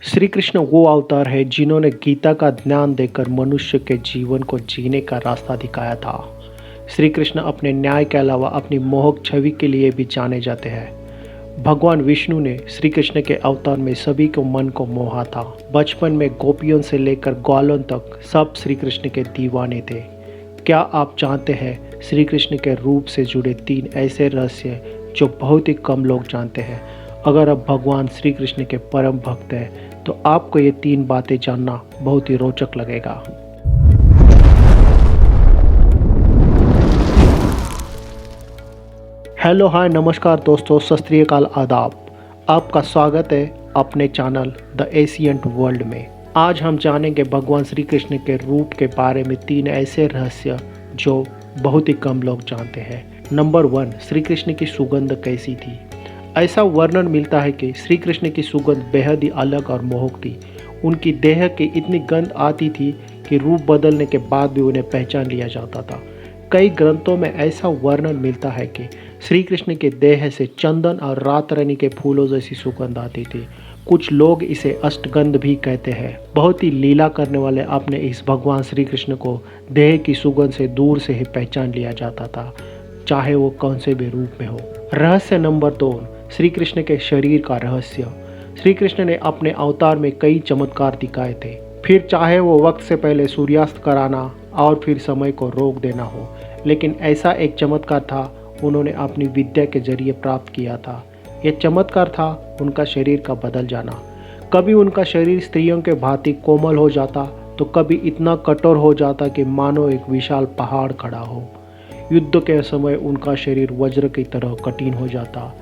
श्री कृष्ण वो अवतार है जिन्होंने गीता का ज्ञान देकर मनुष्य के जीवन को जीने का रास्ता दिखाया था। श्री कृष्ण अपने न्याय के अलावा अपनी मोहक छवि के लिए भी जाने जाते हैं। भगवान विष्णु ने श्री कृष्ण के अवतार में सभी को मन को मोहा था। बचपन में गोपियों से लेकर ग्वालों तक सब श्री कृष्ण के दीवाने थे। क्या आप जानते हैं श्री कृष्ण के रूप से जुड़े 3 ऐसे रहस्य जो बहुत ही कम लोग जानते हैं। अगर आप भगवान श्री कृष्ण के परम भक्त हैं तो आपको ये 3 बातें जानना बहुत ही रोचक लगेगा। हेलो हाय नमस्कार दोस्तों, सत श्री अकाल, आदाब। आपका स्वागत है अपने चैनल द एशियंट वर्ल्ड में। आज हम जानेंगे भगवान श्री कृष्ण के रूप के बारे में 3 ऐसे रहस्य जो बहुत ही कम लोग जानते हैं। नंबर 1, श्री कृष्ण की सुगंध कैसी थी। ऐसा वर्णन मिलता है कि श्री कृष्ण की सुगंध बेहद ही अलग और मोहक थी। उनकी देह की इतनी गंध आती थी कि रूप बदलने के बाद भी उन्हें पहचान लिया जाता था। कई ग्रंथों में ऐसा वर्णन मिलता है कि श्री कृष्ण के देह से चंदन और रात रानी के फूलों जैसी सुगंध आती थी। कुछ लोग इसे अष्टगंध भी कहते हैं। बहुत ही लीला करने वाले अपने इस भगवान श्री कृष्ण को देह की सुगंध से दूर से ही पहचान लिया जाता था, चाहे वो कौन से भी रूप में हो। रहस्य नंबर 2, श्री कृष्ण के शरीर का रहस्य। श्री कृष्ण ने अपने अवतार में कई चमत्कार दिखाए थे, फिर चाहे वो वक्त से पहले सूर्यास्त कराना और फिर समय को रोक देना हो, लेकिन ऐसा एक चमत्कार था उन्होंने अपनी विद्या के जरिए प्राप्त किया था। यह चमत्कार था उनका शरीर का बदल जाना। कभी उनका शरीर स्त्रियों के भांति कोमल हो जाता तो कभी इतना कठोर हो जाता कि मानो एक विशाल पहाड़ खड़ा हो। युद्ध के समय उनका शरीर वज्र की तरह कठिन हो जाता।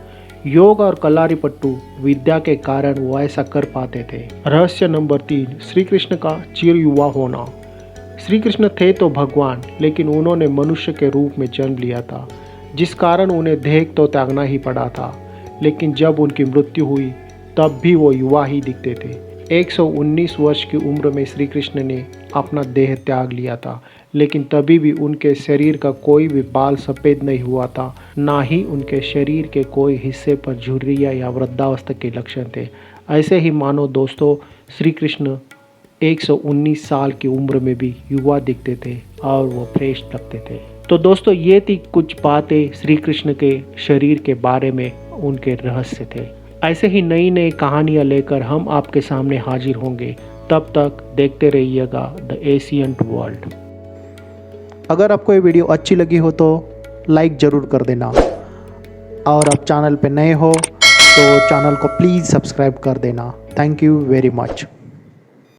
योग और कलारीपट्टू विद्या के कारण वो ऐसा कर पाते थे। रहस्य नंबर 3, श्री कृष्ण का चिर युवा होना। श्री कृष्ण थे तो भगवान, लेकिन उन्होंने मनुष्य के रूप में जन्म लिया था, जिस कारण उन्हें देह तो त्यागना ही पड़ा था। लेकिन जब उनकी मृत्यु हुई तब भी वो युवा ही दिखते थे। 119 वर्ष की उम्र में श्री कृष्ण ने अपना देह त्याग लिया था, लेकिन तभी भी उनके शरीर का कोई भी बाल सफ़ेद नहीं हुआ था, ना ही उनके शरीर के कोई हिस्से पर झुर्रियाँ या वृद्धावस्था के लक्षण थे। ऐसे ही मानो दोस्तों, श्री कृष्ण 119 साल की उम्र में भी युवा दिखते थे और वो फ्रेश लगते थे। तो दोस्तों, ये थी कुछ बातें श्री कृष्ण के शरीर के बारे में, उनके रहस्य थे। ऐसे ही नई नई कहानियाँ लेकर हम आपके सामने हाजिर होंगे। तब तक देखते रहिएगा द एशियंट वर्ल्ड। अगर आपको ये वीडियो अच्छी लगी हो तो लाइक ज़रूर कर देना, और आप चैनल पे नए हो तो चैनल को प्लीज़ सब्सक्राइब कर देना। Thank you very much.